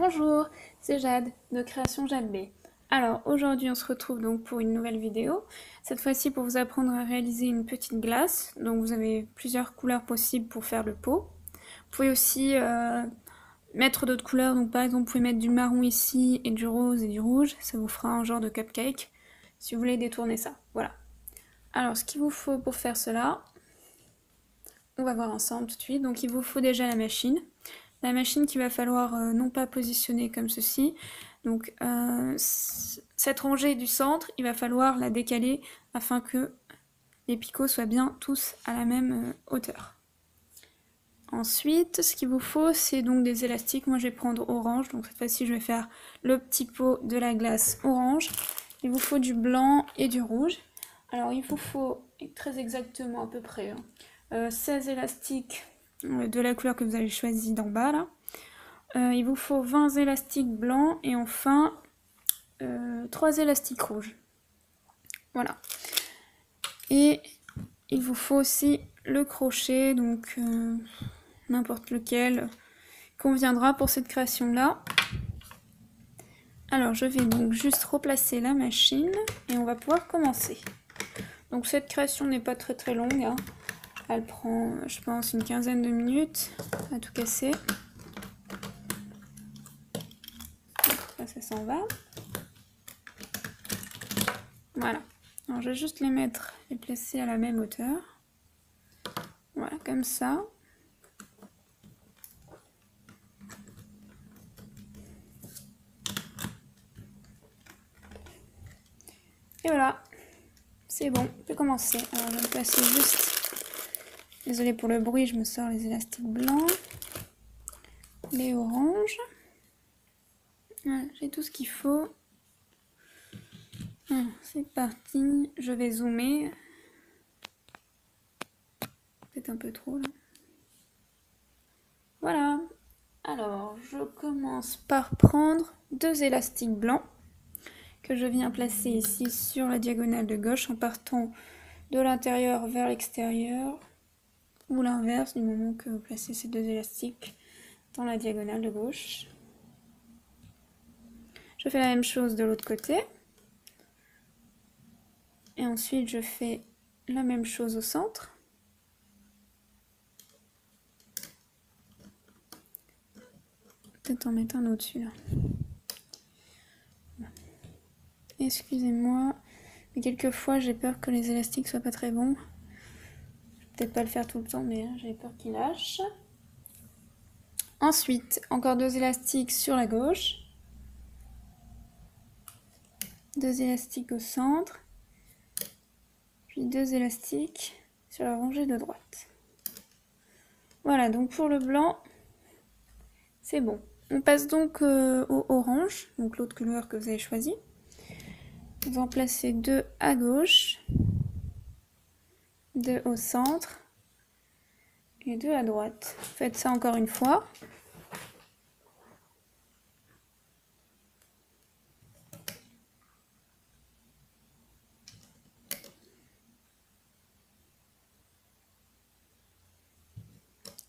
Bonjour, c'est Jade de Création Jade B. Alors aujourd'hui on se retrouve donc pour une nouvelle vidéo, cette fois-ci pour vous apprendre à réaliser une petite glace. Donc vous avez plusieurs couleurs possibles pour faire le pot. Vous pouvez aussi mettre d'autres couleurs, donc par exemple vous pouvez mettre du marron ici et du rose et du rouge, ça vous fera un genre de cupcake si vous voulez détourner ça. Voilà. Alors ce qu'il vous faut pour faire cela, on va voir ensemble tout de suite. Donc il vous faut déjà la machine. La machine qu'il va falloir non pas positionner comme ceci. Donc cette rangée du centre, il va falloir la décaler afin que les picots soient bien tous à la même hauteur. Ensuite, ce qu'il vous faut, c'est donc des élastiques. Moi, je vais prendre orange. Donc cette fois-ci, je vais faire le petit pot de la glace orange. Il vous faut du blanc et du rouge. Alors, il vous faut très exactement à peu près 16 élastiques de la couleur que vous avez choisi d'en bas là. Il vous faut 20 élastiques blancs et enfin 3 élastiques rouges. Voilà. Et il vous faut aussi le crochet, donc n'importe lequel conviendra pour cette création là. Alors je vais donc juste replacer la machine et on va pouvoir commencer. Donc cette création n'est pas très longue, hein. Elle prend je pense une quinzaine de minutes à tout casser. Là ça s'en va. Voilà. Alors je vais juste les mettre et placer à la même hauteur. Voilà, comme ça. Et voilà, c'est bon, on peut commencer. Alors je vais placer juste, désolée pour le bruit, je me sors les élastiques blancs, les oranges. Voilà, j'ai tout ce qu'il faut. C'est parti, je vais zoomer. Peut-être un peu trop là. Voilà, alors je commence par prendre 2 élastiques blancs que je viens placer ici sur la diagonale de gauche en partant de l'intérieur vers l'extérieur ou l'inverse du moment que vous placez ces 2 élastiques dans la diagonale de gauche. Je fais la même chose de l'autre côté et ensuite je fais la même chose au centre. Peut-être en mettre un au-dessus là. Excusez-moi, mais quelquefois j'ai peur que les élastiques soient pas très bons. Je vais peut-être pas le faire tout le temps, mais j'ai peur qu'ils lâchent. Ensuite, encore 2 élastiques sur la gauche. 2 élastiques au centre. Puis 2 élastiques sur la rangée de droite. Voilà, donc pour le blanc, c'est bon. On passe donc au orange, donc l'autre couleur que vous avez choisie. Vous en placez 2 à gauche, 2 au centre et 2 à droite. Faites ça encore une fois.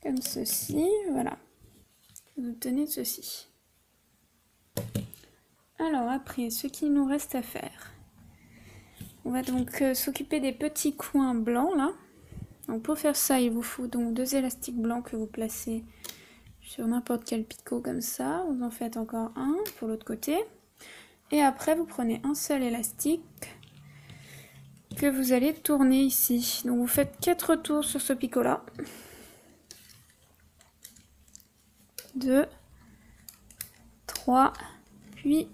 Comme ceci, voilà. Vous obtenez ceci. Alors après, ce qu'il nous reste à faire, on va donc s'occuper des petits coins blancs là. Donc pour faire ça, il vous faut donc 2 élastiques blancs que vous placez sur n'importe quel picot comme ça. Vous en faites encore un pour l'autre côté. Et après, vous prenez un seul élastique que vous allez tourner ici. Donc vous faites 4 tours sur ce picot là. 2, 3, puis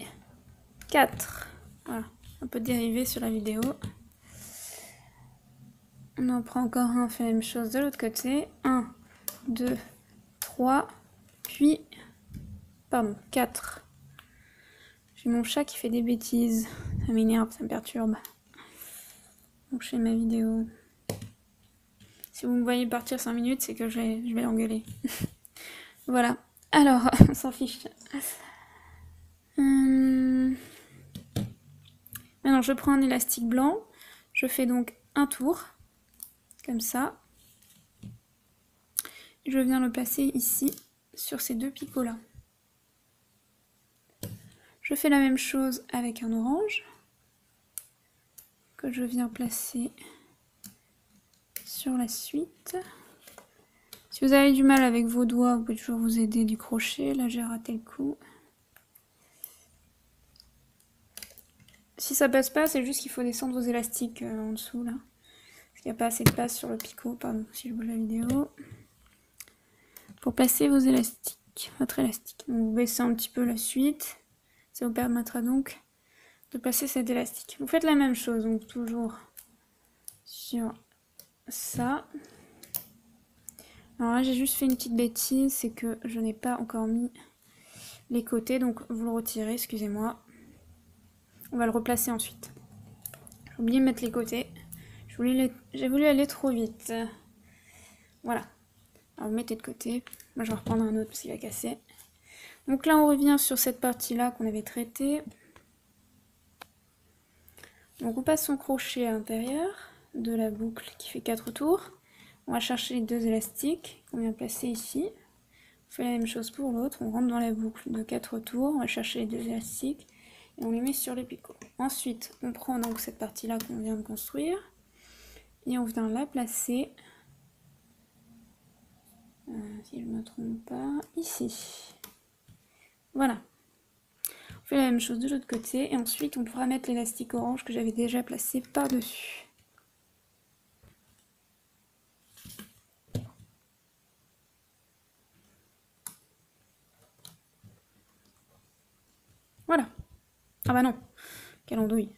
4. Voilà, un peu dérivé sur la vidéo. On en prend encore un, on fait la même chose de l'autre côté. 1, 2, 3, puis... Pardon, 4. J'ai mon chat qui fait des bêtises. Ça m'énerve, ça me perturbe. Donc je fais ma vidéo. Si vous me voyez partir 5 minutes, c'est que je vais l'engueuler. Voilà. Alors, on s'en fiche. Maintenant, je prends un élastique blanc. Je fais donc un tour. Comme ça. Je viens le placer ici, sur ces 2 picots là. Je fais la même chose avec un orange que je viens placer sur la suite. Si vous avez du mal avec vos doigts, vous pouvez toujours vous aider du crochet. Là, j'ai raté le coup. Si ça passe pas, c'est juste qu'il faut descendre vos élastiques en dessous, là. Parce qu'il n'y a pas assez de place sur le picot. Pardon, si je bouge la vidéo. Pour placer vos élastiques, votre élastique. Donc, vous baissez un petit peu la suite. Ça vous permettra donc de placer cet élastique. Vous faites la même chose, donc toujours sur ça. Alors là, j'ai juste fait une petite bêtise, c'est que je n'ai pas encore mis les côtés, donc vous le retirez, excusez-moi. On va le replacer ensuite. J'ai oublié de mettre les côtés. J'ai voulu aller trop vite. Voilà. Alors vous mettez de côté. Moi je vais reprendre un autre parce qu'il va casser. Donc là on revient sur cette partie-là qu'on avait traitée. Donc on passe son crochet à l'intérieur de la boucle qui fait 4 tours. On va chercher les 2 élastiques qu'on vient placer ici. On fait la même chose pour l'autre. On rentre dans la boucle de 4 tours. On va chercher les 2 élastiques. Et on les met sur les picots. Ensuite, on prend donc cette partie-là qu'on vient de construire et on vient la placer, si je ne me trompe pas, ici. Voilà. On fait la même chose de l'autre côté et ensuite on pourra mettre l'élastique orange que j'avais déjà placé par-dessus. Voilà. Ah bah non, quelle andouille.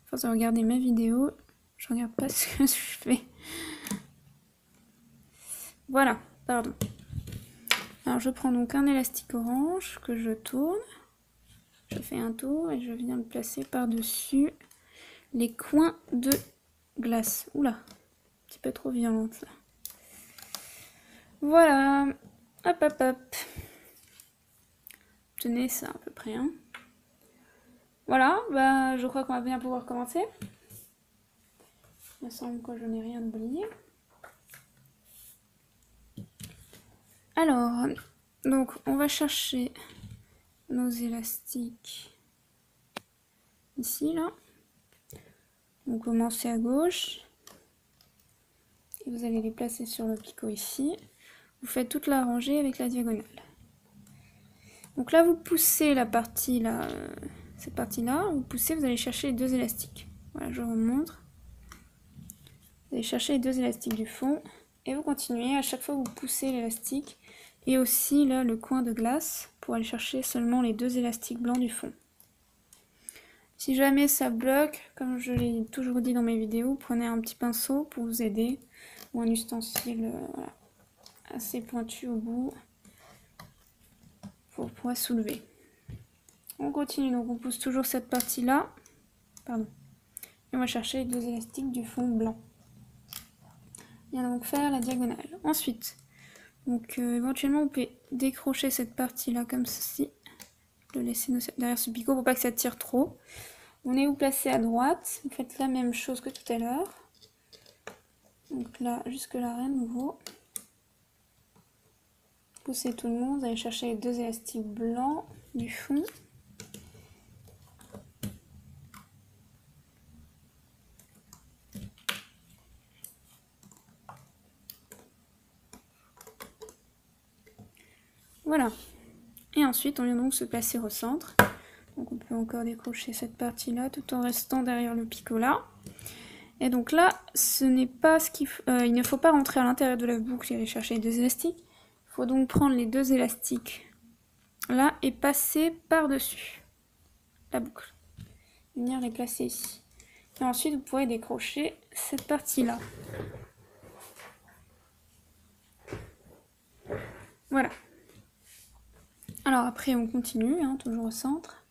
Faut se regarder ma vidéo, je regarde pas ce que je fais. Voilà, pardon. Alors je prends donc un élastique orange que je tourne. Je fais un tour et je viens le placer par-dessus les coins de glace. Oula, un petit peu trop violente là. Voilà, hop hop hop. Tenez ça à peu près. Hein. Voilà, bah, je crois qu'on va bien pouvoir commencer. Il me semble que je n'ai rien oublié. Alors, donc on va chercher nos élastiques ici là. Donc commencez à gauche. Et vous allez les placer sur le picot ici. Vous faites toute la rangée avec la diagonale. Donc là vous poussez la partie là. Cette partie-là, vous poussez, vous allez chercher les 2 élastiques. Voilà, je vous montre. Vous allez chercher les 2 élastiques du fond et vous continuez. À chaque fois, vous poussez l'élastique et aussi là le coin de glace pour aller chercher seulement les 2 élastiques blancs du fond. Si jamais ça bloque, comme je l'ai toujours dit dans mes vidéos, prenez un petit pinceau pour vous aider ou un ustensile voilà, assez pointu au bout pour pouvoir soulever. On continue, donc on pousse toujours cette partie-là. Pardon. Et on va chercher les 2 élastiques du fond blanc. Et on va donc faire la diagonale. Ensuite, donc éventuellement vous pouvez décrocher cette partie-là comme ceci. Le laisser derrière ce picot pour pas que ça tire trop. Vous placez à droite. Vous faites la même chose que tout à l'heure. Donc là, jusque là, à nouveau. Poussez tout le monde. Vous allez chercher les 2 élastiques blancs du fond. Voilà. Et ensuite, on vient donc se placer au centre. Donc on peut encore décrocher cette partie-là tout en restant derrière le picot là. Et donc là, ce n'est pas ce qu'il faut. Il ne faut pas rentrer à l'intérieur de la boucle et aller chercher les 2 élastiques. Il faut donc prendre les 2 élastiques là et passer par-dessus la boucle. Venir les placer ici. Et ensuite, vous pourrez décrocher cette partie-là. Voilà. Alors après, on continue, hein, toujours au centre.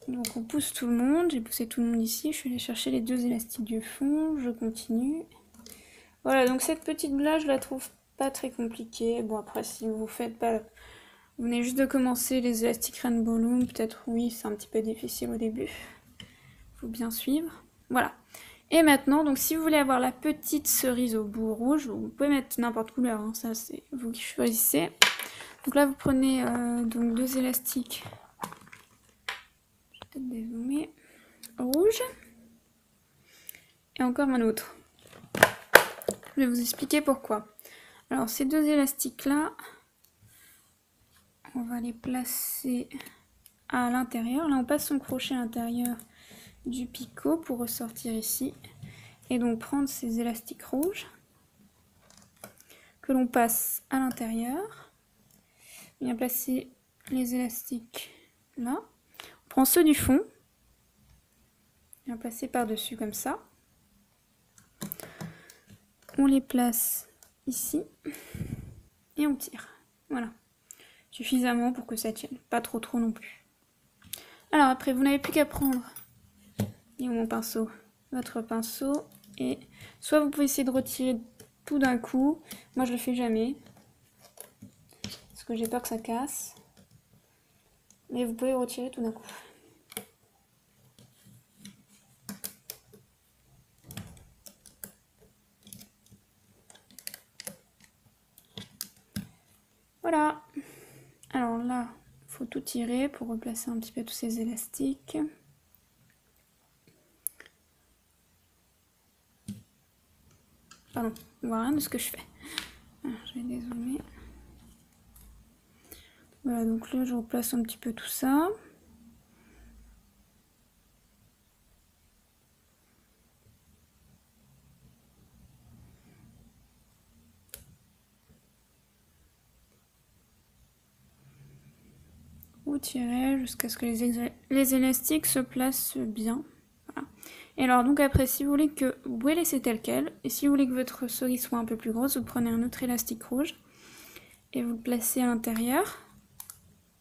Donc on pousse tout le monde, j'ai poussé tout le monde ici, je suis allée chercher les 2 élastiques du fond, je continue. Voilà, donc cette petite blague, je la trouve pas très compliquée. Bon après, si vous faites pas... Vous venez juste de commencer les élastiques Rainbow Loom, peut-être oui, c'est un petit peu difficile au début. Faut bien suivre. Voilà. Et maintenant, donc si vous voulez avoir la petite cerise au bout rouge, vous pouvez mettre n'importe quelle couleur, hein, ça c'est vous qui choisissez. Donc là, vous prenez donc 2 élastiques, je vais peut-être dézoomer, rouge, et encore un autre. Je vais vous expliquer pourquoi. Alors ces 2 élastiques là, on va les placer à l'intérieur. Là on passe son crochet à l'intérieur du picot pour ressortir ici. Et donc prendre ces élastiques rouges que l'on passe à l'intérieur. Bien placer les élastiques là. On prend ceux du fond. Bien placer par-dessus comme ça. On les place ici. Et on tire. Voilà. Suffisamment pour que ça tienne. Pas trop non plus. Alors après, vous n'avez plus qu'à prendre mon pinceau. Votre pinceau. Et soit vous pouvez essayer de retirer tout d'un coup. Moi, je le fais jamais. Parce que j'ai peur que ça casse. Mais vous pouvez retirer tout d'un coup. Voilà. Alors là, il faut tout tirer pour replacer un petit peu tous ces élastiques. Pardon, on voit rien de ce que je fais. Alors, je vais dézoomer. Voilà, donc là, je replace un petit peu tout ça. Vous tirez jusqu'à ce que les élastiques se placent bien. Voilà. Et alors donc après, si vous voulez que vous pouvez laisser tel quel, et si vous voulez que votre cerise soit un peu plus grosse, vous prenez un autre élastique rouge et vous le placez à l'intérieur.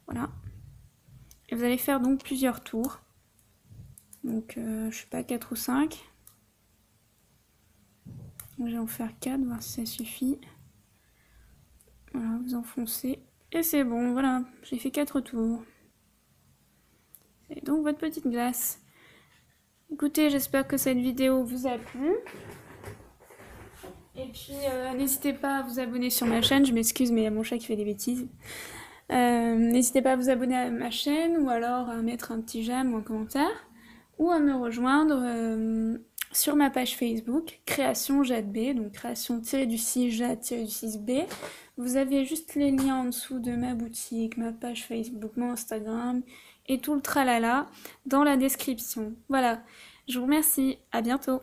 Voilà. Et vous allez faire donc plusieurs tours. Donc je sais pas, 4 ou 5. Donc, je vais en faire 4, voir si ça suffit. Voilà, vous enfoncez. Et c'est bon, voilà, j'ai fait 4 tours. C'est donc votre petite glace. Écoutez, j'espère que cette vidéo vous a plu. Et puis, n'hésitez pas à vous abonner sur ma chaîne. Je m'excuse, mais il y a mon chat qui fait des bêtises. N'hésitez pas à vous abonner à ma chaîne ou alors à mettre un petit j'aime ou un commentaire. Ou à me rejoindre sur ma page Facebook, Création Jade B, donc création-du-6 Jade-du-6 B. Vous avez juste les liens en dessous de ma boutique, ma page Facebook, mon Instagram et tout le tralala dans la description. Voilà, je vous remercie, à bientôt.